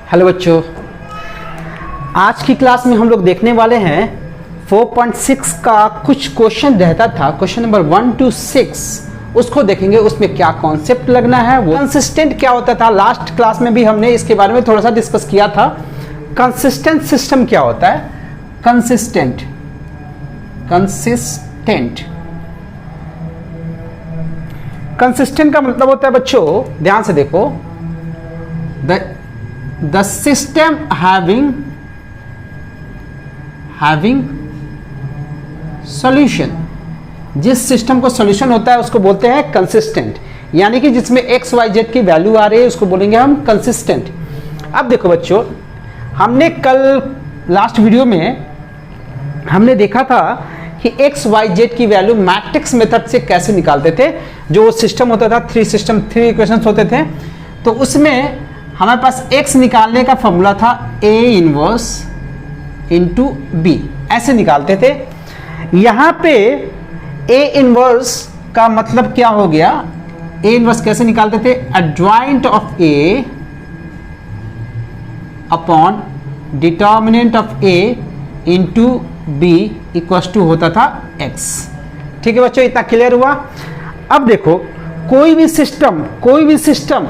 Hello बच्चों, आज की क्लास में हम लोग देखने वाले हैं 4.6 का कुछ क्वेश्चन रहता था, क्वेश्चन नंबर 1 to 6 उसको देखेंगे। उसमें क्या कॉन्सेप्ट लगना है, वो कंसिस्टेंट क्या होता था। लास्ट क्लास में भी हमने इसके बारे में थोड़ा सा डिस्कस किया था। कंसिस्टेंट सिस्टम क्या होता है, कंसिस्टेंट कंसिस्टेंट का मतलब होता है बच्चों, ध्यान से देखो, the system having solution, जिस सिस्टम को सॉल्यूशन होता है उसको बोलते हैं कंसिस्टेंट, यानी कि जिसमें एक्स वाई जेड की वैल्यू आ रही है उसको बोलेंगे हम कंसिस्टेंट। अब देखो बच्चों, हमने कल लास्ट वीडियो में हमने देखा था कि एक्स वाई जेड की वैल्यू मैट्रिक्स मेथड से कैसे निकालते थे। जो सिस्टम होता था, थ्री इक्वेशंस होते थे, तो उसमें हमारे पास x निकालने का फॉर्मूला था a इनवर्स इंटू बी, ऐसे निकालते थे। यहाँ पे a इनवर्स का मतलब क्या हो गया, a इनवर्स कैसे निकालते थे, adjoint of a upon determinant of a into B equals to होता था x। ठीक है बच्चों, इतना क्लियर हुआ। अब देखो, कोई भी सिस्टम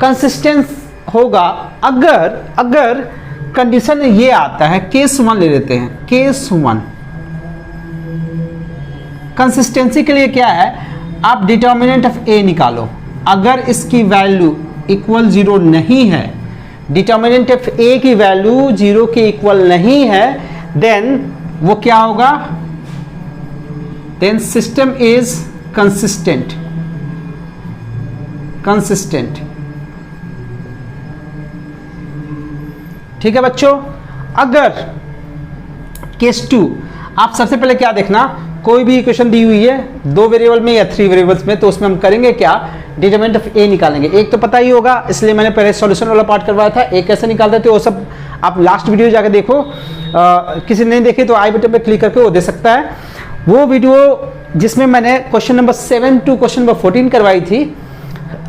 कंसिस्टेंट होगा अगर कंडीशन ये आता है, केस 1 ले लेते हैं। केस 1 कंसिस्टेंसी के लिए क्या है, आप डिटर्मिनेंट ऑफ ए निकालो। अगर इसकी वैल्यू इक्वल 0 नहीं है, डिटर्मिनेंट ऑफ ए की वैल्यू 0 के इक्वल नहीं है, देन वो क्या होगा, देन सिस्टम इज कंसिस्टेंट। ठीक है बच्चों। अगर केस 2, आप सबसे पहले क्या देखना, कोई भी इक्वेशन दी हुई है 2 वेरिएबल में या 3 वेरिएबल्स में, तो उसमें हम करेंगे क्या, डिटरमिनेंट ऑफ ए निकालेंगे। एक तो पता ही होगा, इसलिए मैंने पहले सॉल्यूशन वाला पार्ट करवाया था। ए कैसे निकालते थे वो सब आप लास्ट वीडियो जाकर देखो। किसी ने नहीं देखी तो आई बटन पे क्लिक करके वो दे सकता है। वो वीडियो जिसमें मैंने question number 7 to question number 14 करवाई थी,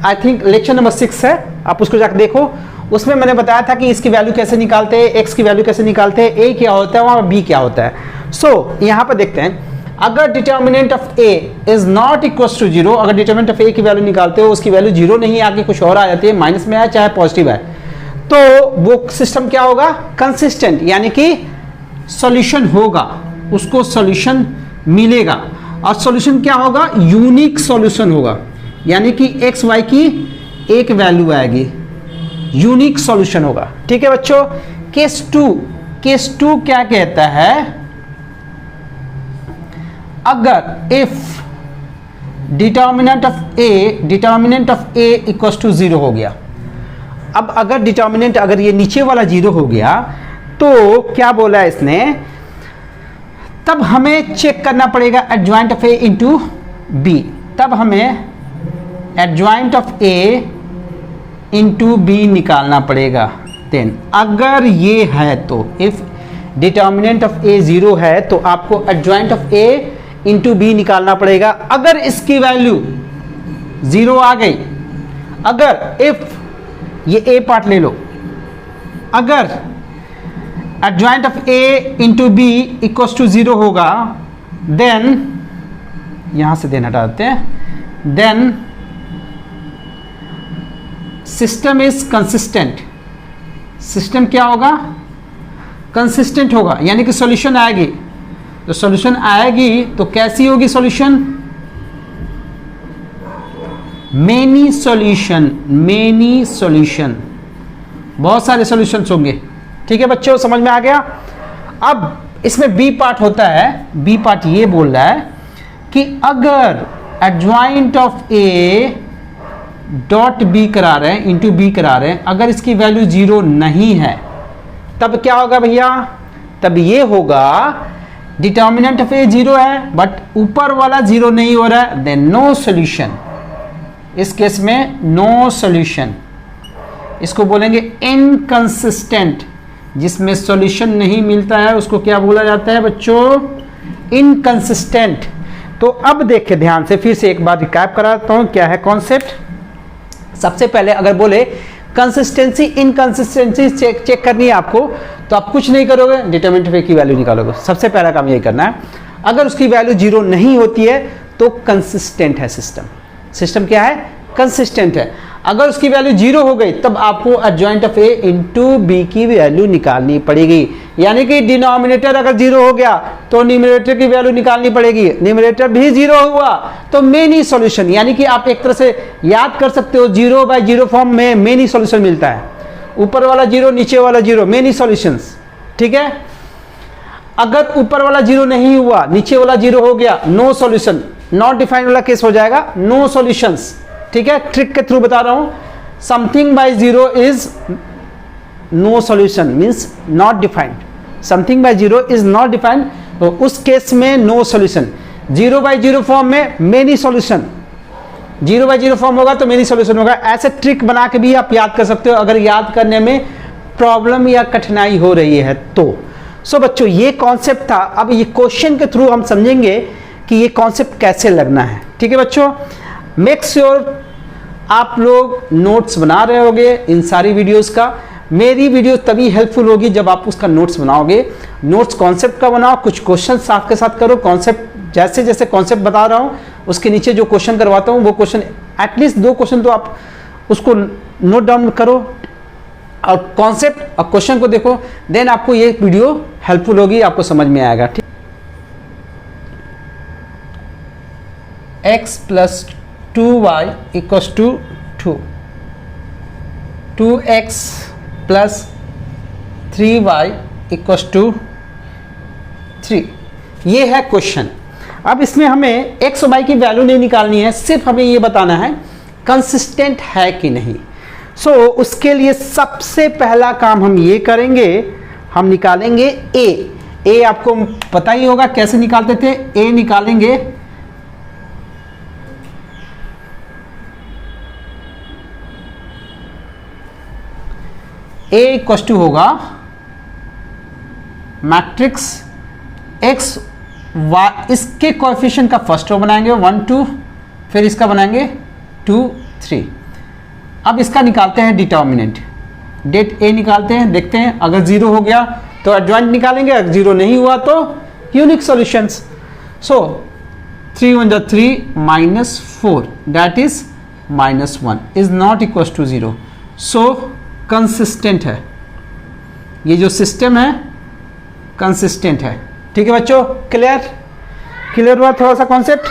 आई थिंक लेक्चर नंबर 6 है, आप उसको जाकर देखो। उसमें मैंने बताया था कि इसकी वैल्यू कैसे निकालते हैं, एक्स की वैल्यू कैसे निकालते हैं, ए क्या होता है और बी क्या होता है। सो यहाँ पर देखते हैं, अगर determinant of A is not equal to 0, अगर डिटर्मिनेंट ऑफ ए की वैल्यू निकालते हो, उसकी वैल्यू 0 नहीं आके कुछ और आ जाती है, माइनस में आए चाहे पॉजिटिव आए, तो वो सिस्टम क्या होगा, कंसिस्टेंट, यानी कि सॉल्यूशन होगा, उसको सॉल्यूशन मिलेगा। और सॉल्यूशन क्या होगा, यूनिक सॉल्यूशन होगा, यानी कि एक्स वाई की एक वैल्यू आएगी, यूनिक सॉल्यूशन होगा। ठीक है बच्चों। केस 2 क्या कहता है, अगर if determinant of A equals to 0 हो गया। अब अगर डिटर्मिनेंट, अगर ये नीचे वाला 0 हो गया, तो क्या बोला है इसने, तब हमें चेक करना पड़ेगा adjoint of A into B. तब हमें adjoint of A into B निकालना पड़ेगा। देन अगर ये है तो, इफ डिटर्मिनेंट ऑफ ए 0 है, तो आपको adjoint of A into B निकालना पड़ेगा। अगर इसकी वैल्यू 0 आ गई, अगर इफ ये ए पार्ट ले लो, अगर adjoint of A into B equals to 0 होगा, देन यहां से देन हटा देते हैं, then system is consistent. System क्या होगा, कंसिस्टेंट होगा, यानी कि सॉल्यूशन आएगी। तो सॉल्यूशन आएगी तो कैसी होगी सॉल्यूशन, मेनी सॉल्यूशन, बहुत सारे सॉल्यूशंस होंगे। ठीक है बच्चों, समझ में आ गया। अब इसमें बी पार्ट होता है, बी पार्ट ये बोल रहा है कि अगर adjoint of A dot B करा रहे हैं, इंटू बी करा रहे हैं, अगर इसकी वैल्यू 0 नहीं है, तब क्या होगा भैया, तब ये होगा डिटर्मिनेंट ऑफ ए 0 है, बट ऊपर वाला 0 नहीं हो रहा है, देन नो सॉल्यूशन। इस केस में नो सॉल्यूशन, इसको बोलेंगे इनकंसिस्टेंट। जिसमें सॉल्यूशन नहीं मिलता है उसको क्या बोला जाता है बच्चों, इनकंसिस्टेंट। तो अब देखिए ध्यान से, फिर से एक बार रिकैप कराता हूं क्या है कॉन्सेप्ट। सबसे पहले अगर बोले कंसिस्टेंसी इनकंसिस्टेंसी चेक करनी है आपको, तो आप कुछ नहीं करोगे, डिटरमिनेंट ऑफ ए की वैल्यू निकालोगे। सबसे पहला काम यही करना है। अगर उसकी वैल्यू 0 नहीं होती है तो कंसिस्टेंट है सिस्टम। सिस्टम क्या है? कंसिस्टेंट है। अगर उसकी वैल्यू 0 हो गई तब आपको adjoint of A into B की वैल्यू निकालनी पड़ेगी। यानी कि डिनोमिनेटर अगर 0 हो गया तो न्यूमरेटर की वैल्यू निकालनी पड़ेगी। न्यूमरेटर भी 0 हुआ तो मेन ही सॉल्यूशन, यानी कि आप एक तरह से याद कर सकते हो 0/0 फॉर्म में मेन ही सॉल्यूशन मिलता है। ऊपर वाला 0 नीचे वाला 0 मेन ही सॉल्यूशंस। ठीक है, अगर ऊपर वाला 0 नहीं हुआ नीचे वाला 0 हो गया, नो सॉल्यूशन, नॉट डिफाइंड वाला केस हो जाएगा, नो सॉल्यूशंस। ठीक है, ट्रिक के थ्रू बता रहा हूं। Something by 0 is no solution, means not defined. Something by 0 is not defined, तो उस केस में नो सॉल्यूशन। 0/0 फॉर्म में मेनी सॉल्यूशन, 0/0 फॉर्म होगा तो मेनी सॉल्यूशन होगा। ऐसे ट्रिक बना के भी आप याद कर सकते हो अगर याद करने में प्रॉब्लम या कठिनाई हो रही है तो। सो बच्चों, ये कॉन्सेप्ट था। अब ये क्वेश्चन के थ्रू हम समझेंगे कि ये कॉन्सेप्ट कैसे लगना है। ठीक है बच्चों, मेक श्योर आप लोग नोट्स बना रहे होगे इन सारी वीडियोस का। मेरी वीडियो तभी हेल्पफुल होगी जब आप उसका नोट्स बनाओगे। नोट्स कॉन्सेप्ट का बनाओ, कुछ क्वेश्चन साथ के साथ करो। कॉन्सेप्ट जैसे जैसे कॉन्सेप्ट बता रहा हूँ उसके नीचे जो क्वेश्चन करवाता हूँ वो क्वेश्चन एटलीस्ट 2 क्वेश्चन तो आप उसको नोट डाउन करो और कॉन्सेप्ट और क्वेश्चन को देखो, देन आपको ये वीडियो हेल्पफुल होगी, आपको समझ में आएगा। ठीक, x + 2y = 2, 2x + 3y = 3। ये है क्वेश्चन। अब इसमें हमें x और y की वैल्यू नहीं निकालनी है, सिर्फ हमें ये बताना है कंसिस्टेंट है कि नहीं। सो उसके लिए सबसे पहला काम हम ये करेंगे, हम निकालेंगे a। आपको पता ही होगा कैसे निकालते थे। a निकालेंगे A = होगा मैट्रिक्स x y, इसके कोएफिशिएंट का फर्स्ट रो बनाएंगे 1 2, फिर इसका बनाएंगे 2 3। अब इसका निकालते हैं डिटर्मिनेंट। डेट a निकालते हैं, देखते हैं अगर 0 हो गया तो एडजॉइंट निकालेंगे, अगर 0 नहीं हुआ तो unique solutions. So 3 × 3 -4 that is -1 is not equal to 0। So consistent है, ये जो सिस्टम है कंसिस्टेंट है। ठीक है बच्चों, क्लियर हुआ थोड़ा सा कॉन्सेप्ट?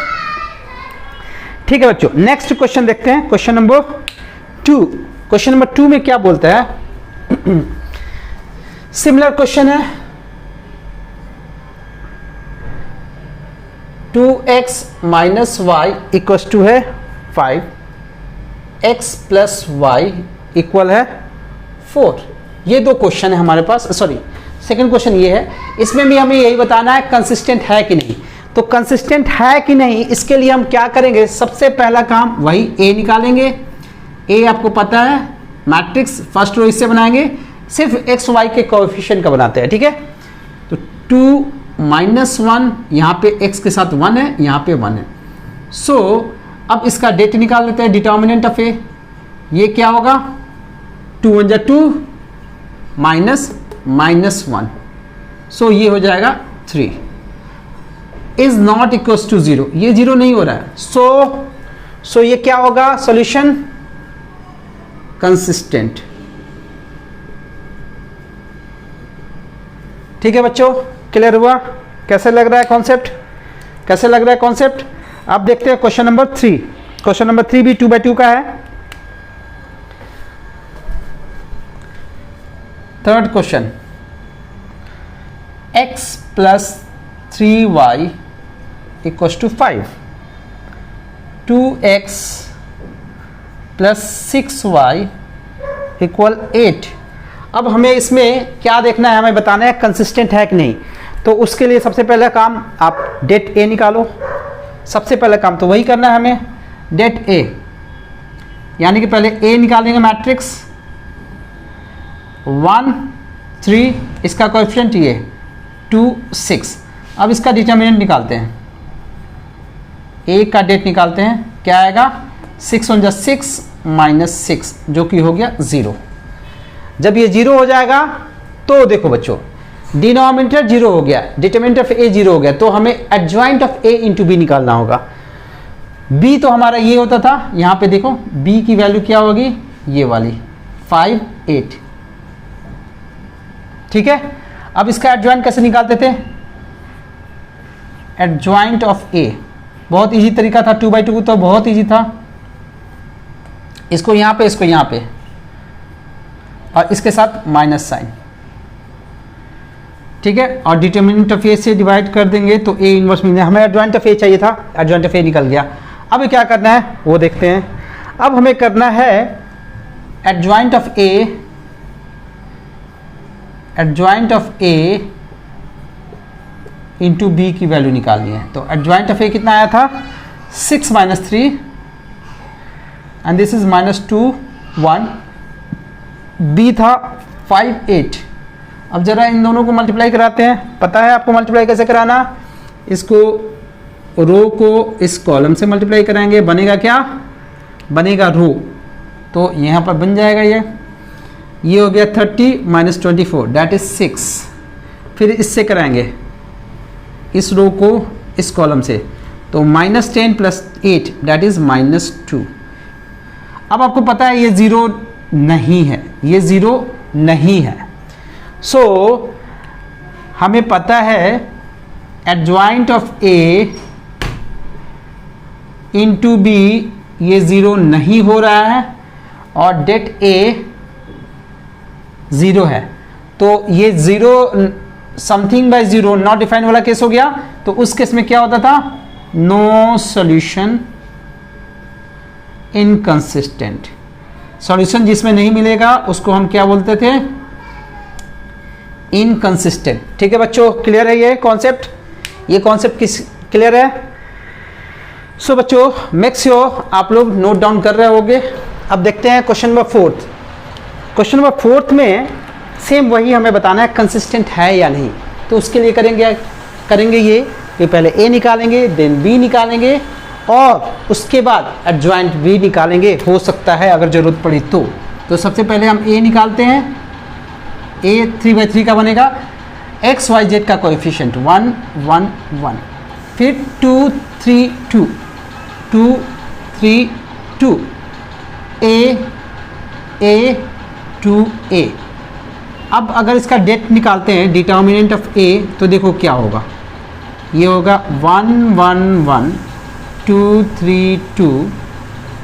ठीक है बच्चों, नेक्स्ट क्वेश्चन देखते हैं, क्वेश्चन नंबर 2। क्वेश्चन नंबर 2 में क्या बोलता है? सिमिलर क्वेश्चन है। 2x - y = है 5, x + y इक्वल है 4। ये 2 क्वेश्चन है हमारे पास। सॉरी, सेकंड क्वेश्चन ये है, इसमें भी हमें यही बताना है कंसिस्टेंट है कि नहीं। तो कंसिस्टेंट है कि नहीं, इसके लिए हम क्या करेंगे? सबसे पहला काम वही a निकालेंगे। a आपको पता है मैट्रिक्स, फर्स्ट रो इससे बनाएंगे, सिर्फ x y के कोएफिशिएंट का बनाते हैं। ठीक है, तो 2 - 1, यहाँ पे x के साथ 1 है, यहाँ पे 1 है। सो अब इसका डेट निकाल लेते हैं, डिटर्मिनेंट ऑफ a। ये क्या होगा? 2 × 2 -1, सो ये हो जाएगा 3 इज नॉट इक्वल टू 0। ये 0 नहीं हो रहा है, सो ये क्या होगा? Solution consistent. ठीक है बच्चों, क्लियर हुआ? कैसे लग रहा है कॉन्सेप्ट? कैसे लग रहा है कॉन्सेप्ट? अब देखते हैं क्वेश्चन नंबर 3। क्वेश्चन नंबर 3 भी 2/2 का है। Third question, x + 3y = 5, 2x + 6y = 8। अब हमें इसमें क्या देखना है? हमें बताना है कंसिस्टेंट है कि नहीं। तो उसके लिए सबसे पहला काम आप डेट a निकालो। सबसे पहला काम तो वही करना है हमें, डेट a, यानी कि पहले a निकालेंगे मैट्रिक्स 1 3, इसका कोएफिशिएंट ये 2 6। अब इसका डिटर्मिनेंट निकालते हैं, a का डेट निकालते हैं, क्या आएगा? 6 × 6 माइनस 6 जो कि हो गया 0। जब ये 0 हो जाएगा तो देखो बच्चों डिनोमिनेटर 0 हो गया, डिटरमिनेंट ऑफ a 0 हो गया, तो हमें adjoint of a into B निकालना होगा। b तो हमारा ये होता था, यहां पे देखो b की वैल्यू क्या होगी, ये वाली 5 8। ठीक है, अब इसका एडजॉइंट कैसे निकालते थे, एडजॉइंट ऑफ a बहुत इजी तरीका था, 2/2 तो बहुत इजी था। इसको यहां पे, इसको यहां पे, और इसके साथ माइनस साइन। ठीक है, और डिटरमिनेंट ऑफ ए से डिवाइड कर देंगे तो ए इनवर्स मिलना, हमें एडजॉइंट ऑफ ए चाहिए था, एडजॉइंट ऑफ ए निकल गया। अब क्या करना है वो देखते हैं। अब हमें करना है adjoint of A, adjoint of A into B की वैल्यू निकालनी है। तो एडजॉइंट ऑफ ए कितना आया था, 6 - 3 एंड दिस इज -2 1, बी था 5 8। अब जरा इन दोनों को मल्टीप्लाई कराते हैं, पता है आपको मल्टीप्लाई कैसे कराना, इसको रो को इस कॉलम से मल्टीप्लाई कराएंगे, बनेगा क्या, बनेगा रो, तो यहाँ पर बन जाएगा ये हो गया 30 - 24 दैट इज 6। फिर इससे कराएंगे इस रो को इस कॉलम से, तो -10 + 8 दैट इज -2। अब आपको पता है ये 0 नहीं है, ये 0 नहीं है, सो हमें पता है adjoint of A into B ये 0 नहीं हो रहा है और डेट ए 0 है, तो ये 0 समथिंग बाय 0 नॉट डिफाइंड वाला केस हो गया। तो उस केस में क्या होता था, नो सॉल्यूशन इनकंसिस्टेंट, सॉल्यूशन जिसमें नहीं मिलेगा उसको हम क्या बोलते थे, इनकंसिस्टेंट। ठीक है बच्चों, क्लियर है ये कॉन्सेप्ट, ये कॉन्सेप्ट किस क्लियर है। सो बच्चों मेक श्योर आप लोग नोट डाउन कर रहे होंगे। अब देखते हैं क्वेश्चन नंबर 4। क्वेश्चन नंबर 4 में सेम वही हमें बताना है कंसिस्टेंट है या नहीं। तो उसके लिए करेंगे ये कि पहले ए निकालेंगे, देन बी निकालेंगे और उसके बाद एडजॉइंट बी निकालेंगे, हो सकता है अगर जरूरत पड़ी तो सबसे पहले हम ए निकालते हैं। ए 3/3 का बनेगा, एक्स वाई जेड का कोएफिशिएंट 1 1 1, फिर 2 3 2 2 3 2, ए 2 ए। अब अगर इसका डेट निकालते हैं, डिटर्मिनेंट ऑफ ए, तो देखो क्या होगा, ये होगा 1 1 1 2 3 2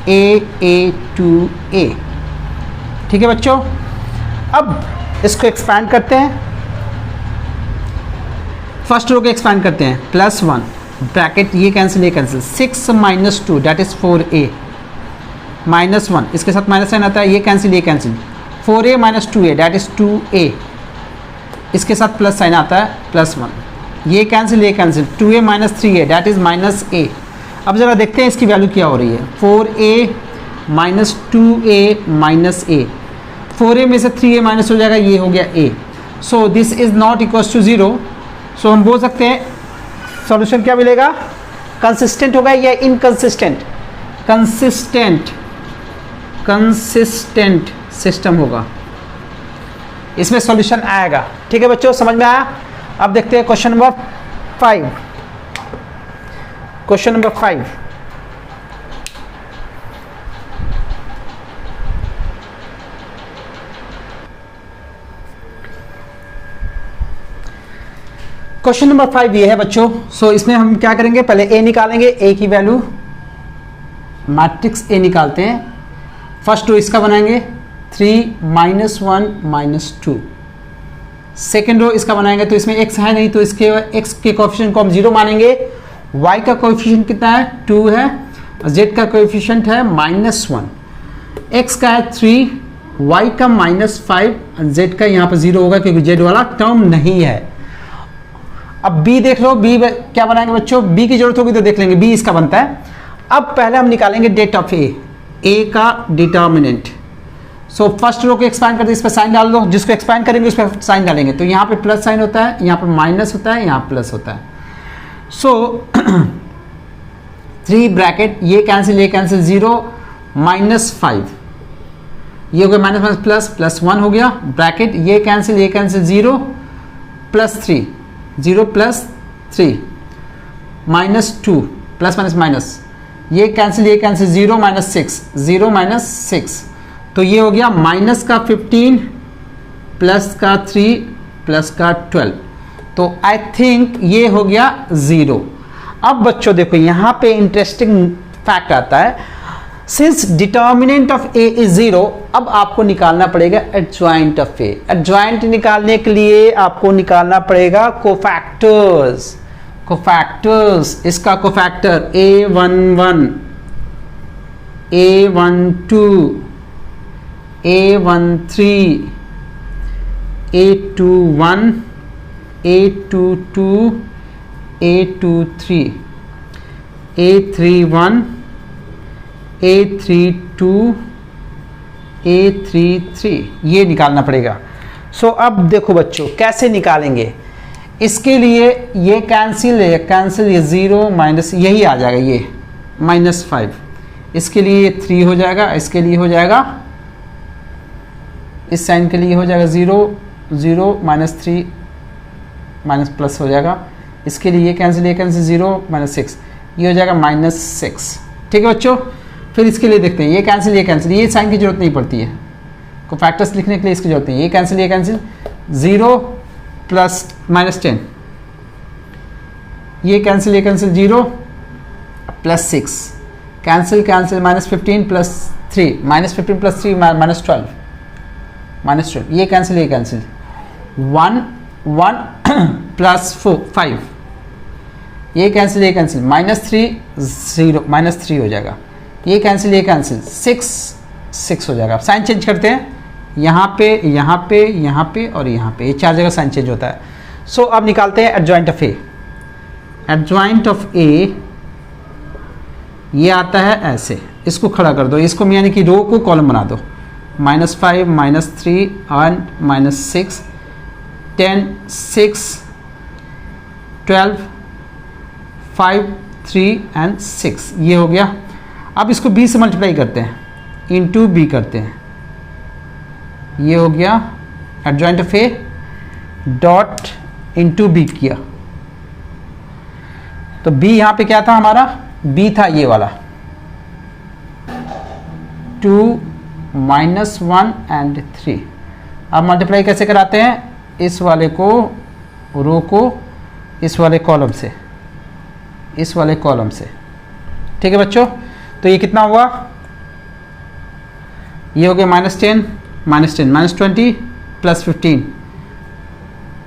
ए 2 ए। ठीक है बच्चों, अब इसको एक्सपैंड करते हैं, फर्स्ट रो को एक्सपैंड करते हैं, +1 ब्रैकेट ये कैंसिल, ये कैंसिल, 6 - 2 दैट इज 4a, -1 इसके साथ माइनस साइन आता है, ये कैंसिल, ये cancel, 4a - 2a that is 2a, इसके साथ प्लस साइन आता है, +1 ये कैंसिल, ये cancel, 2a - 3a that is -a। अब जरा देखते हैं इसकी वैल्यू क्या हो रही है, 4a - 2a - a, 4a में से 3a माइनस हो जाएगा, ये हो गया a, so this is not equals to 0। So हम बोल सकते हैं सॉल्यूशन क्या मिलेगा, कंसिस्टेंट होगा या इनकंसिस्टेंट, कंसिस्टेंट सिस्टम होगा, इसमें सॉल्यूशन आएगा। ठीक है बच्चों, समझ में आया। अब देखते हैं question number 5। Question number 5, question number 5 ये है बच्चों। सो इसमें हम क्या करेंगे, पहले ए निकालेंगे, ए की वैल्यू मैट्रिक्स ए निकालते हैं। फर्स्ट रो इसका बनाएंगे 3 -1 -2, सेकेंड रो इसका बनाएंगे, तो इसमें x है नहीं तो इसके x के कोएफिशिएंट को हम 0 मानेंगे, y का कोएफिशिएंट कितना है 2 है, z का कोएफिशिएंट है -1, x का है 3, y का -5, z का यहाँ पर 0 होगा क्योंकि z वाला टर्म नहीं है। अब b देख लो, b क्या बनाएंगे बच्चों, b की जरूरत होगी तो देख लेंगे, b इसका बनता है। अब पहले हम निकालेंगे डेट ऑफ a का डिटर्मिनेंट। सो फर्स्ट रो को एक्सपैंड करते इस पर साइन डाल दो, जिसको एक्सपैंड करेंगे उस पर साइन डालेंगे, तो यहाँ पे प्लस साइन होता है, यहाँ पर माइनस होता है, यहाँ प्लस होता है। सो 3 ब्रैकेट ये कैंसिल, ये कैंसिल, 0 -5, ये हो गया माइनस माइनस प्लस, +1 हो गया, ब्रैकेट ये कैंसिल 0 +3, 0 +3 -2 प्लस माइनस माइनस, ये कैंसिल 0 -6, 0 -6, तो ये हो गया माइनस का 15 प्लस का 3 प्लस का 12, तो आई थिंक ये हो गया 0। अब बच्चों देखो यहाँ पे इंटरेस्टिंग फैक्ट आता है, since determinant of A is 0, अब आपको निकालना पड़ेगा एडजॉइंट ऑफ ए। एडजॉइंट निकालने के लिए आपको निकालना पड़ेगा कोफैक्टर्स। इसका cofactor A11, A12, A13, A21, A22, A23, A31, A32, A33, ये निकालना पड़ेगा। सो अब देखो बच्चों कैसे निकालेंगे, इसके लिए ये कैंसिल ये 0 माइनस यही आ जाएगा, ये -5, इसके लिए ये 3 हो जाएगा, इसके लिए हो जाएगा, इस साइन के लिए हो जाएगा 0 0 -3 माइनस प्लस हो जाएगा, इसके लिए ये कैंसिल 0 -6, ये हो जाएगा -6। ठीक है बच्चों, फिर इसके लिए देखते हैं, ये कैंसिल ये साइन की जरूरत नहीं पड़ती है, को फैक्टर्स लिखने के लिए इसकी जरूरत नहीं, ये कैंसिल 0 प्लस -10, ये कैंसिल 0 +6, कैंसिल -15 प्लस 3, -15 प्लस 3 -12, ये कैंसिल 1 प्लस 5, ये कैंसिल -3 0 -3 हो जाएगा, ये कैंसिल 6 हो जाएगा। साइन चेंज करते हैं, यहाँ पे और यहाँ पे, ये 4 जगह साइन चेंज होता है। सो अब निकालते हैं adjoint of A. Adjoint of A ये आता है ऐसे, इसको खड़ा कर दो, इसको यानी कि रो को कॉलम बना दो, -5 -3 और -6 10 6 12 5 3 एंड 6, ये हो गया। अब इसको b से मल्टीप्लाई करते हैं, इंटू b करते हैं, ये हो गया adjoint of A dot into B किया, तो b यहाँ पे क्या था हमारा, b था ये वाला 2 -1 एंड 3। अब मल्टीप्लाई कैसे कराते हैं, इस वाले को रो को इस वाले कॉलम से, ठीक है बच्चों। तो ये कितना हुआ, ये हो गया -10 -20 प्लस 15,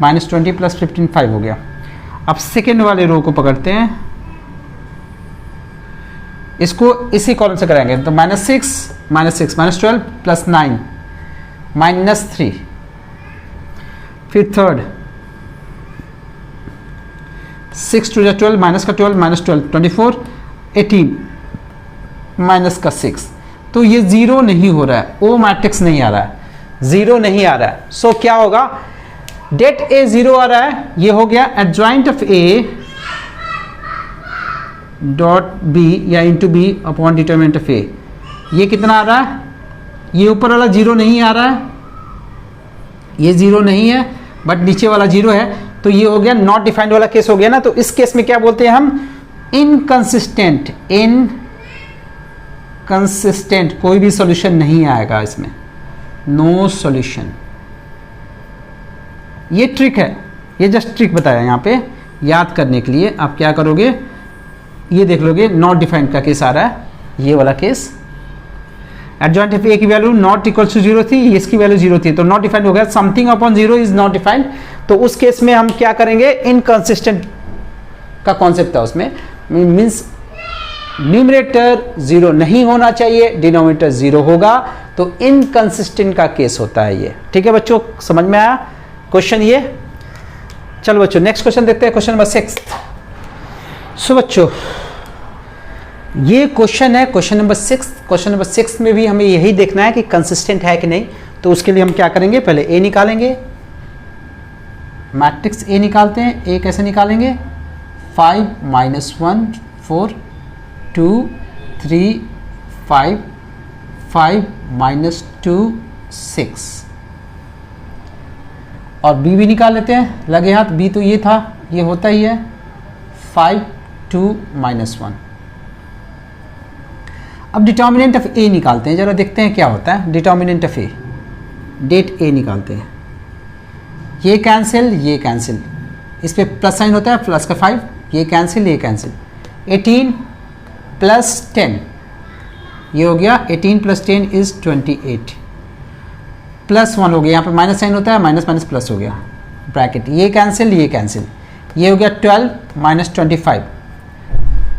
-20 प्लस 15 5 हो गया। अब सेकेंड वाले रो को पकड़ते हैं, इसको इसी कॉलम से कराएंगे, तो -6 -12 प्लस 9 -3, फिर थर्ड 6 2 12 माइनस का 12 -12 24 18 माइनस का 6, तो ये 0 नहीं हो रहा है, ओ मैट्रिक्स नहीं आ रहा है, 0 नहीं आ रहा है। सो क्या होगा, डेट ए 0 आ रहा है, ये हो गया adjoint of A dot B या into B upon determinant of A. ये कितना आ रहा है, ये ऊपर वाला 0 नहीं आ रहा है, ये 0 नहीं है, बट नीचे वाला 0 है, तो ये हो गया नॉट डिफाइंड वाला केस हो गया ना। तो इस केस में क्या बोलते हैं हम, इनकंसिस्टेंट। इनकंसिस्टेंट, कोई भी सॉल्यूशन नहीं आएगा इसमें, नो सॉल्यूशन। ये ट्रिक है, ये जस्ट ट्रिक बताया यहाँ पे याद करने के लिए। आप क्या करोगे, ये देख लोगे, नॉट डिफाइंड का केस आ रहा है, ये वाला केस। एडजॉइंट ऑफ ए की वैल्यू नॉट इक्वल टू 0 थी, इसकी वैल्यू 0 थी, तो नॉट डिफाइंड हो गया। Something upon 0 is not defined, तो उस केस में हम क्या करेंगे, इनकंसिस्टेंट का कॉन्सेप्ट था उसमें, मीन्स न्यूमरेटर 0 नहीं होना चाहिए, डिनोमिनेटर 0 होगा, तो इनकंसिस्टेंट का केस होता है ये। ठीक है बच्चों, समझ में आया क्वेश्चन ये। चलो बच्चों नेक्स्ट क्वेश्चन देखते हैं, क्वेश्चन नंबर 6। सो बच्चों ये क्वेश्चन है क्वेश्चन नंबर 6। क्वेश्चन नंबर 6 में भी हमें यही देखना है कि कंसिस्टेंट है कि नहीं। तो उसके लिए हम क्या करेंगे, पहले ए निकालेंगे, मैट्रिक्स ए निकालते हैं। ए कैसे निकालेंगे, 5 -1 4 2 3 5 5 माइनस 2 6, और b भी निकाल लेते हैं लगे हाथ। b तो ये था, ये होता ही है 5 2 माइनस 1। अब डिटर्मिनेंट ऑफ a निकालते हैं, जरा देखते हैं क्या होता है। Determinant of a, det a निकालते हैं। ये कैंसिल, ये कैंसिल, इस पे प्लस साइन होता है, प्लस का 5, ये कैंसिल, ये कैंसिल। 18 प्लस 10, ये हो गया 18 प्लस 10 इज 28, प्लस 1 हो गया, यहाँ पे माइनस साइन होता है, माइनस माइनस प्लस हो गया, ब्रैकेट, ये कैंसिल, ये कैंसिल, ये हो गया 12 माइनस 25,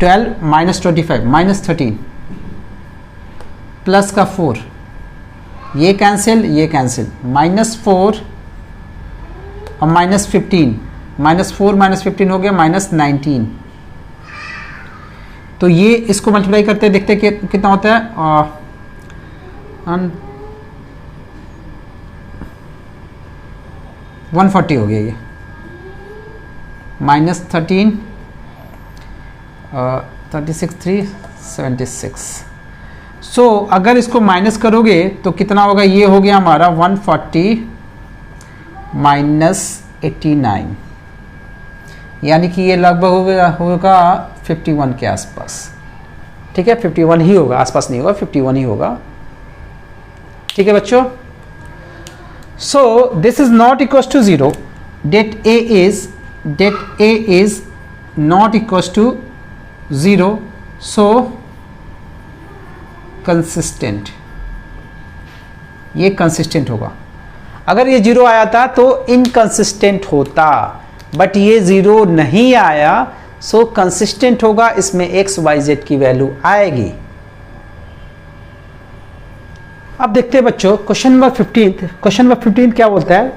12 माइनस 25 माइनस 13, प्लस का 4, ये कैंसिल, ये कैंसिल, माइनस 4 और माइनस 15, माइनस 4 माइनस 15 हो गया माइनस 19। तो ये इसको मल्टीप्लाई करते देखते कितना होता है, 140 हो गया ये, माइनस 13 36 3 76। सो अगर इसको माइनस करोगे तो कितना होगा, ये हो गया हमारा 140 माइनस 89, यानी कि ये लगभग होगा 51 के आसपास। ठीक है, 51 ही होगा, आसपास नहीं होगा, 51 ही होगा। ठीक है बच्चों, so this is not equal to 0, det A is not equal to 0, so consistent, ये कंसिस्टेंट होगा। अगर ये 0 आया था तो इनकंसिस्टेंट होता, बट ये 0 नहीं आया, सो कंसिस्टेंट होगा, इसमें एक्स वाई जेड की वैल्यू आएगी। अब देखते हैं बच्चों क्वेश्चन नंबर 15। क्वेश्चन नंबर 15 क्या बोलता है,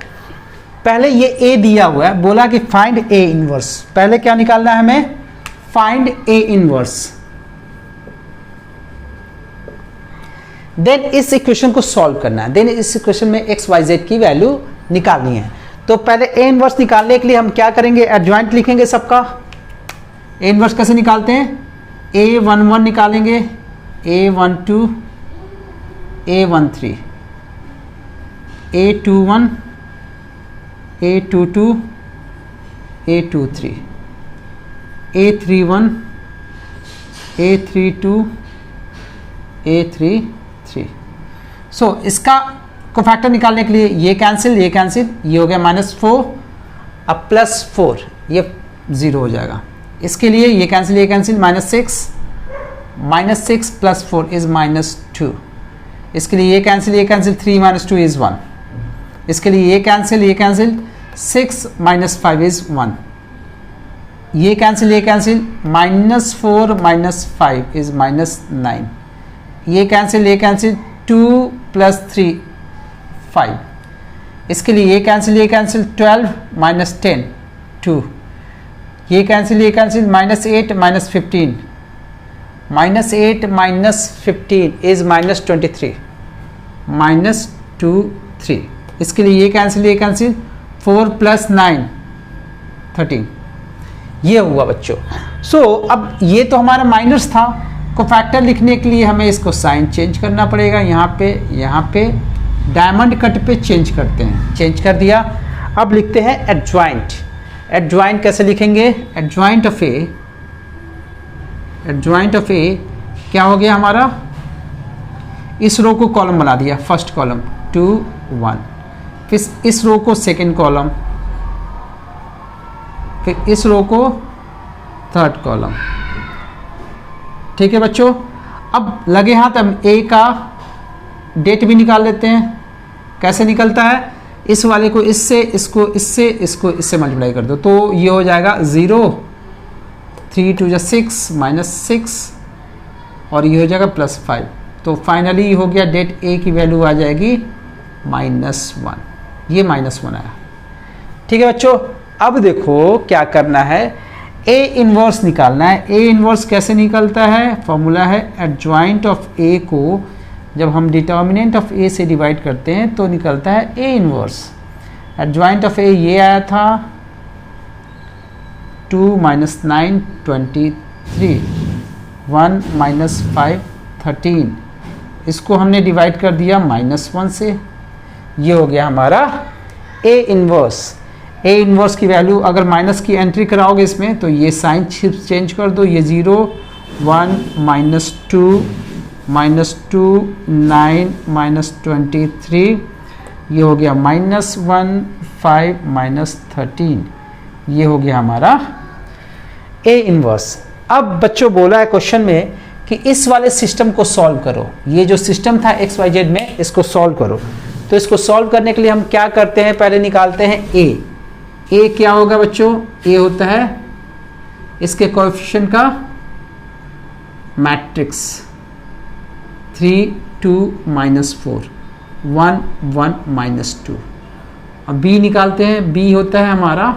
पहले ये ए दिया हुआ है, बोला कि फाइंड ए इनवर्स। पहले क्या निकालना है हमें, फाइंड ए इनवर्स। देन इस इक्वेशन को सॉल्व करना है, देन इस इक्वेशन में एक्स वाई जेड की वैल्यू निकालनी है। तो पहले ए इनवर्स निकालने के लिए हम क्या करेंगे, एडजॉइंट लिखेंगे सबका। ए इनवर्स कैसे निकालते हैं, A11 निकालेंगे, A12, A13, A21, A22, A23, A31, A32, A33। सो इसका को फैक्टर निकालने के लिए ये कैंसिल, ये कैंसिल, ये हो गया -4, अब +4, ये 0 हो जाएगा। इसके लिए ये कैंसिल, ये कैंसिल, -6 प्लस 4 इज -2। इसके लिए ये कैंसिल, 3 - 2 इज 1। इसके लिए ये कैंसिल, 6 - 5 इज 1। ये कैंसिल, -4 - 5 इज -9। ये कैंसिल, 2 + 3 5। इसके लिए ये कैंसिल, 12 - 10 2। ये कैंसिल, -8 - 15, -8 - 15 इज -23, -23। इसके लिए ये कैंसिल, 4 + 9 13। ये हुआ बच्चों। सो अब ये तो हमारा माइनस था, को फैक्टर लिखने के लिए हमें इसको साइन चेंज करना पड़ेगा। यहाँ पे डायमंड कट पे चेंज करते हैं, चेंज कर दिया। अब लिखते हैं एडजॉइंट। एडजॉइंट कैसे लिखेंगे, एडजॉइंट ऑफ ए क्या हो गया हमारा, इस रो को कॉलम बना दिया, फर्स्ट कॉलम 2 1, फिर इस रो को सेकंड कॉलम, फिर इस रो को थर्ड कॉलम। ठीक है बच्चों, अब लगे हाथ हम ए का डेट भी निकाल लेते हैं। कैसे निकलता है, इस वाले को इससे, इसको इससे, इसको इससे मल्टीप्लाई कर दो, तो ये हो जाएगा 0, 3 2 6 -6, और ये हो जाएगा +5। तो फाइनली हो गया डेट ए की वैल्यू आ जाएगी -1। ये -1 आया। ठीक है बच्चों, अब देखो क्या करना है, ए इनवर्स निकालना है। ए इनवर्स कैसे निकलता है, फॉर्मूला है एडजॉइंट ऑफ ए को जब हम डिटर्मिनेंट ऑफ ए से डिवाइड करते हैं तो निकलता है A inverse. Adjoint of A ये आया था 2 - 9 23, 1 - 5 13, इसको हमने डिवाइड कर दिया -1 से, ये हो गया हमारा ए इन्वर्स। ए इन्वर्स की वैल्यू अगर माइनस की एंट्री कराओगे इसमें तो ये साइन चेंज कर दो, ये 0 1 -2 -2 9 -23, ये हो गया -1 5 -13, ये हो गया हमारा ए इन्वर्स। अब बच्चों बोला है क्वेश्चन में कि इस वाले सिस्टम को सॉल्व करो, ये जो सिस्टम था XYZ में इसको सॉल्व करो। तो इसको सॉल्व करने के लिए हम क्या करते हैं, पहले निकालते हैं ए क्या होगा बच्चों, ए होता है इसके कोएफिशिएंट का मैट्रिक्स 3 2 -4 1 1 -2। अब बी निकालते हैं, बी होता है हमारा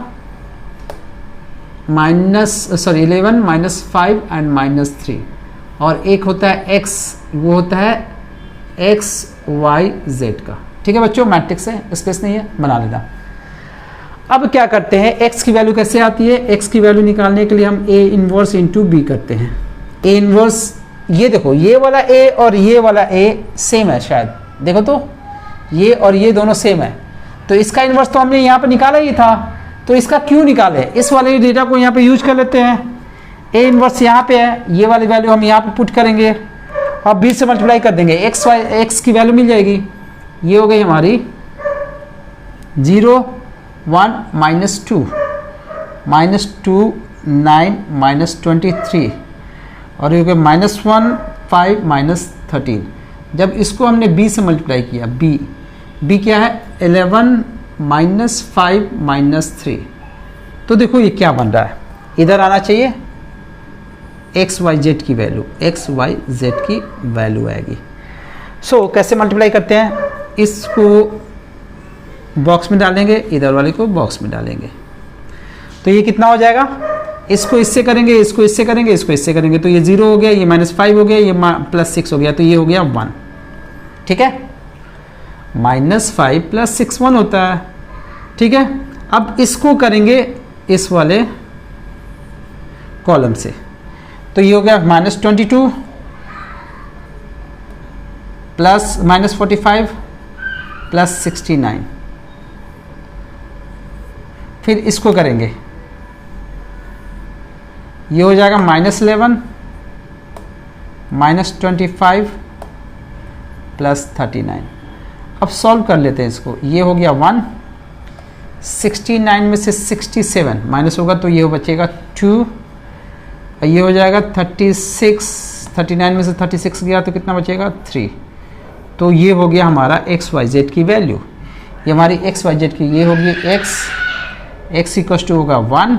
11 -5 एंड -3, और एक होता है x, वो होता है XYZ का। ठीक है बच्चों, मैट्रिक्स है, स्पेस नहीं है, बना लेना। अब क्या करते हैं, x की वैल्यू कैसे आती है, x की वैल्यू निकालने के लिए हम A इनवर्स इंटू बी करते हैं। A इनवर्स, ये देखो ये वाला A और ये वाला A सेम है शायद, देखो तो ये और ये दोनों सेम है, तो इसका इनवर्स तो हमने यहाँ पे निकाला ही था, तो इसका क्यों निकाले, इस वाले डेटा को यहाँ पे यूज कर लेते हैं। A इनवर्स यहाँ पे है, ये वाली वैल्यू हम यहाँ पे पुट करेंगे और B से मल्टीप्लाई कर देंगे, x की वैल्यू मिल जाएगी, ये हो गई हमारी 0 1 -2 -2 9 -23, और ये हो गया -1 5 -13। जब इसको हमने B से मल्टीप्लाई किया, B क्या है 11 -5 -3, तो देखो ये क्या बन रहा है, इधर आना चाहिए XYZ की वैल्यू, XYZ की वैल्यू आएगी। सो कैसे मल्टीप्लाई करते हैं, इसको बॉक्स में डालेंगे, इधर वाले को बॉक्स में डालेंगे, तो ये कितना हो जाएगा, इसको इससे करेंगे, इसको इससे करेंगे, इसको इससे करेंगे, तो ये 0 हो गया, ये -5 हो गया, ये +6 हो गया, तो ये हो गया 1। ठीक है, -5 + 6 1 होता है। ठीक है, अब इसको करेंगे इस वाले कॉलम से, तो ये हो गया -22 प्लस -45 प्लस 69। फिर इसको करेंगे, ये हो जाएगा -11 -25 प्लस 39। अब सॉल्व कर लेते हैं इसको, ये हो गया 1, 69 में से 67 माइनस होगा तो ये बचेगा 2, ये हो जाएगा 36, 39 में से 36 गया तो कितना बचेगा 3। तो ये हो गया हमारा XYZ की वैल्यू, ये हमारी XYZ की ये होगी x इक्वल टू होगा 1,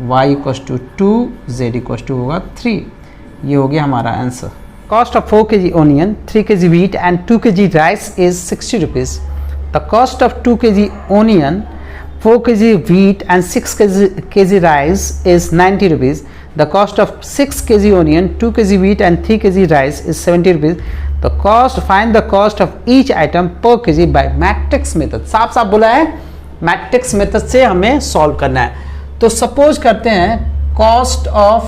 y equal to 2, z equal to होगा 3। ये हो गया हमारा answer. Cost of 4 kg onion, 3 kg wheat and 2 kg rice is 60 rupees. The cost of 2 kg onion, 4 kg wheat and 6 kg rice is 90 rupees. The cost of 6 kg onion, 2 kg wheat and 3 kg rice is 70 rupees. The cost, find the cost of each item per kg by matrix method. साफ साफ बोला है matrix method से हमें solve करना है। तो suppose करते हैं कॉस्ट ऑफ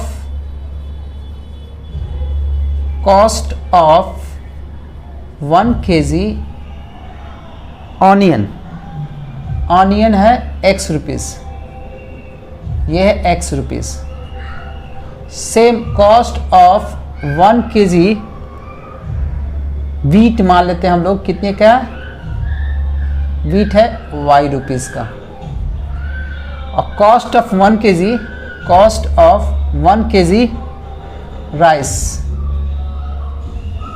1 kg ऑनियन है x रुपीस, ये है x rupees. Same cost of 1 kg wheat मान लेते हैं हम लोग, कितने का वीट है y रुपीस का। और कॉस्ट ऑफ 1 kg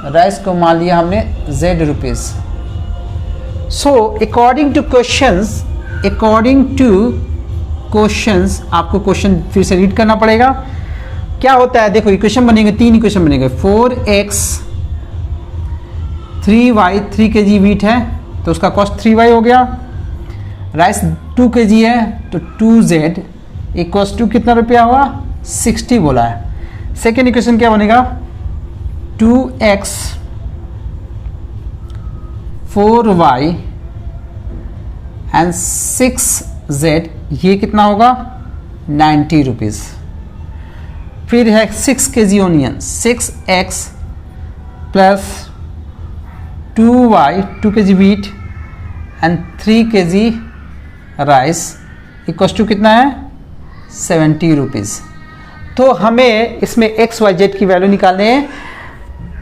राइस को मान लिया हमने z rupees. So according two questions आपको क्वेश्चन फिर से रीड करना पड़ेगा। क्या होता है देखो, इक्वेशन बनेंगे, 3 इक्वेशन बनेंगे। 4x 3y 3 kg वीट है तो उसका कॉस्ट 3y हो गया। राइस 2 kg है तो 2z इक्वल्स टू कितना रुपया हुआ 60 बोला है। सेकेंड इक्वेशन क्या बनेगा 2x 4y एंड 6z, ये कितना होगा 90 रुपीज़। फिर है 6 kg onion, 6x plus 2y 2 kg wheat and 3 kg rice equal to कितना है 70 रुपीज़। तो हमें इसमें एक्स वाई जेड की वैल्यू निकालने हैं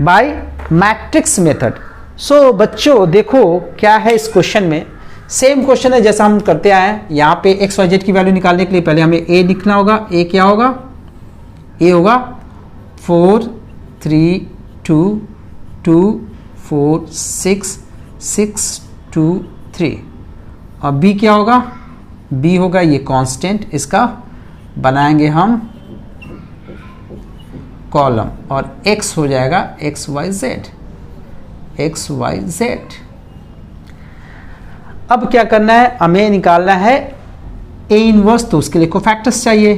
बाय मैट्रिक्स मेथड। सो बच्चों देखो क्या है इस क्वेश्चन में, सेम क्वेश्चन है जैसा हम करते आए हैं। यहाँ पे एक्स वाई जेड की वैल्यू निकालने के लिए पहले हमें ए लिखना होगा। ए क्या होगा, ए होगा 4 3 2 2 4 6 6 2 3 और बी क्या होगा, बी होगा ये कांस्टेंट, इसका बनाएंगे हम कॉलम और x हो जाएगा X Y Z, X Y Z. अब क्या करना है, हमें निकालना है ए इनवर्स, तो उसके लिए कोफैक्टर्स चाहिए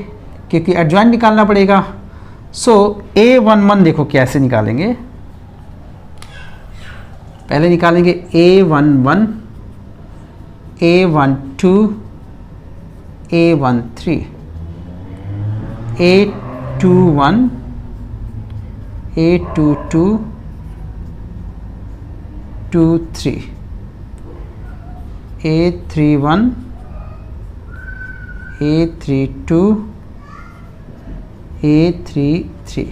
क्योंकि एडजॉइंट निकालना पड़ेगा। सो A11 देखो कैसे निकालेंगे, पहले निकालेंगे A11 A12 A13 A21 A22 23 A31 A32 A33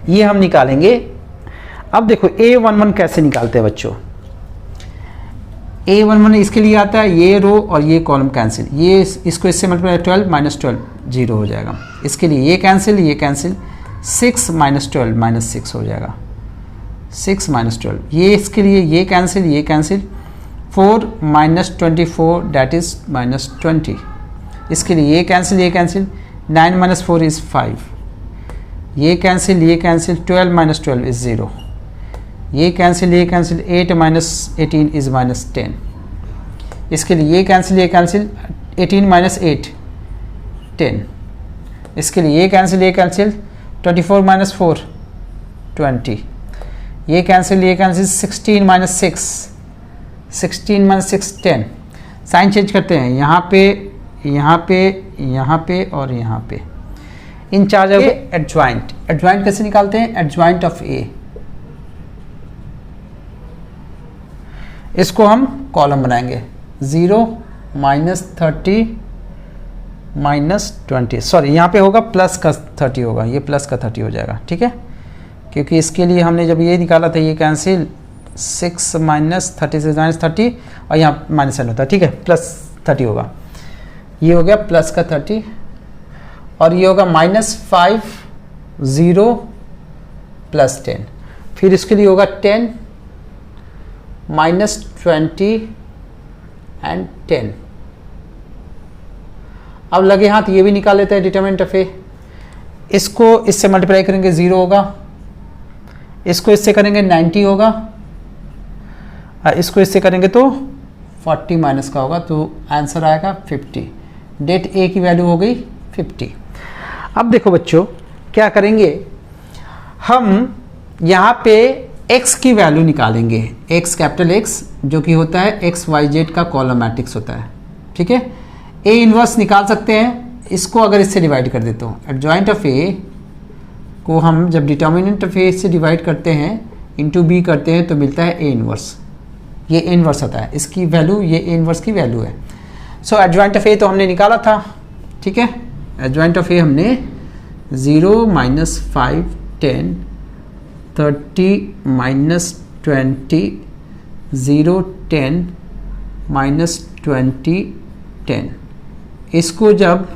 ये हम निकालेंगे। अब देखो A11 कैसे निकालते हैं बच्चों, A11 इसके लिए आता है ये रो और ये कॉलम कैंसिल, ये इसको इससे मल्टीप्लाई 12 माइनस 12 जीरो हो जाएगा, इसके लिए ये कैंसिल 6 माइनस 12 माइनस 6 हो जाएगा 6 माइनस 12, ये इसके लिए ये cancel 4 minus 24 that is minus 20, इसके लिए ये कैंसिल 9 माइनस 4 इज 5, ये कैंसिल 12 माइनस 12 इज 0, ये कैंसिल 8 माइनस 18 इज माइनस 10, इसके लिए ये कैंसिल 18 माइनस 8 10, इसके लिए ये कैंसिल 24 माइनस 4 20, ये cancel 16 minus 16 minus 6 10। Sign change करते हैं, यहाँ पे और यहाँ पे इन चार जगह एडजॉइंट कैसे निकालते हैं, एडजॉइंट ऑफ ए, इसको हम कॉलम बनाएंगे 0 माइनस 30 माइनस 20, सॉरी यहाँ पे होगा प्लस का 30 होगा, ये प्लस का 30 हो जाएगा, ठीक है, क्योंकि इसके लिए हमने जब ये निकाला था ये कैंसिल 6 माइनस 30 से माइनस 30 और यहाँ माइनस एन होता है, ठीक है, प्लस 30 होगा, ये हो गया प्लस का 30 और ये होगा माइनस 5 0 प्लस 10, फिर इसके लिए होगा 10 माइनस 20 एंड 10। अब लगे हाथ ये भी निकाल लेते हैं डिटरमिनेंट ऑफ ए, इसको इससे मल्टीप्लाई करेंगे 0 होगा, इसको इससे करेंगे 90 होगा, इसको इससे करेंगे तो 40 माइनस का होगा, तो आंसर आएगा 50। डेट ए की वैल्यू हो गई 50। अब देखो बच्चों क्या करेंगे, हम यहाँ पे x की वैल्यू निकालेंगे, x कैपिटल X जो कि होता है एक्स वाई जेड का कॉलम मैट्रिक्स होता है, ठीक है। ए इनवर्स निकाल सकते हैं, इसको अगर इससे डिवाइड कर देता हूँ, एडजॉइंट ऑफ ए को हम जब डिटर्मिनेंट ऑफ ए से डिवाइड करते हैं इंटू बी करते हैं तो मिलता है ए इनवर्स, ये ए इनवर्स होता है, इसकी वैल्यू ये ए इनवर्स की वैल्यू है। सो एडजॉइंट ऑफ ए तो हमने निकाला था, ठीक है, एडजॉइंट ऑफ ए हमने 0 माइनस 5 10 30 माइनस 20 0 10 माइनस 20 10, इसको जब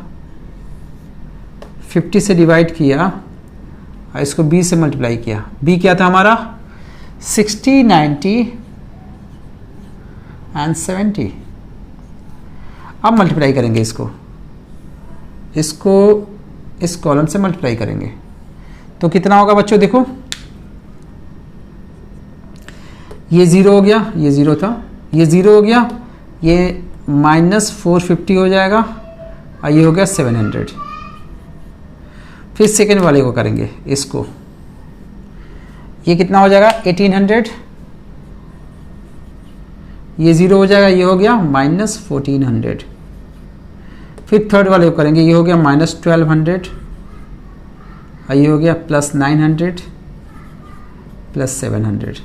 50 से डिवाइड किया और इसको b से मल्टीप्लाई किया, b क्या था हमारा 60 90 एंड 70। अब मल्टीप्लाई करेंगे इसको इस कॉलम से मल्टीप्लाई करेंगे तो कितना होगा बच्चों, देखो ये 0 हो गया, ये 0 था, ये 0 हो गया, ये माइनस 450 हो जाएगा और ये हो गया 700। फिर सेकेंड वाले को करेंगे, इसको ये कितना हो जाएगा 1800, ये 0 हो जाएगा, ये हो गया माइनस 1400। फिर थर्ड वाले को करेंगे, ये हो गया माइनस 1200 और ये हो गया प्लस 900 प्लस 700।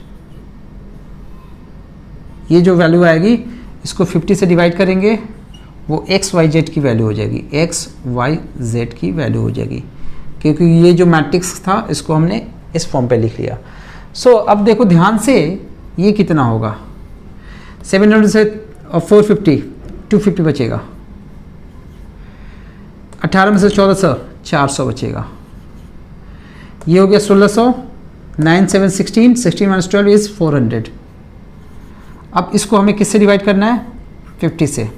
ये जो वैल्यू आएगी इसको 50 से डिवाइड करेंगे, वो एक्स वाई जेड की वैल्यू हो जाएगी, एक्स वाई जेड की वैल्यू हो जाएगी, क्योंकि ये जो मैट्रिक्स था इसको हमने इस फॉर्म पे लिख लिया। सो अब देखो ध्यान से, ये कितना होगा, 700 से 450, 250 बचेगा, 18 में से 1400, 400 बचेगा, ये हो गया 1600, 9 7 16, 16 माइनस 12 इज 400। अब इसको हमें किससे डिवाइड करना है, 50 से।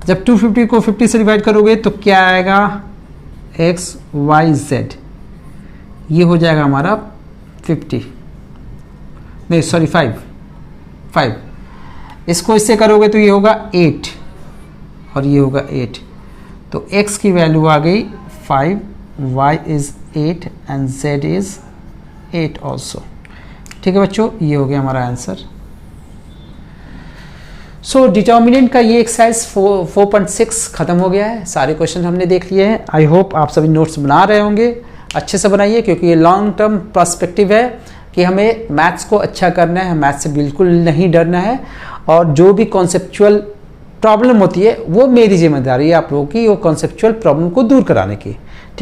जब 250 को 50 से डिवाइड करोगे तो क्या आएगा, एक्स वाई जेड, ये हो जाएगा हमारा 50, नहीं सॉरी 5। इसको इससे करोगे तो ये होगा 8 और ये होगा 8, तो x की वैल्यू आ गई 5, y is 8 and z is 8 also. ठीक है बच्चों, ये हो गया हमारा आंसर। सो डिटर्मिनेंट का ये एक्सरसाइज 4.6 खत्म हो गया है, सारे क्वेश्चन हमने देख लिए हैं। आई होप आप सभी नोट्स बना रहे होंगे, अच्छे से बनाइए, क्योंकि ये लॉन्ग टर्म पर्सपेक्टिव है कि हमें मैथ्स को अच्छा करना है, मैथ्स से बिल्कुल नहीं डरना है, और जो भी कॉन्सेप्चुअल प्रॉब्लम होती है वो मेरी जिम्मेदारी है आप लोगों की वो कॉन्सेप्चुअल प्रॉब्लम को दूर कराने की।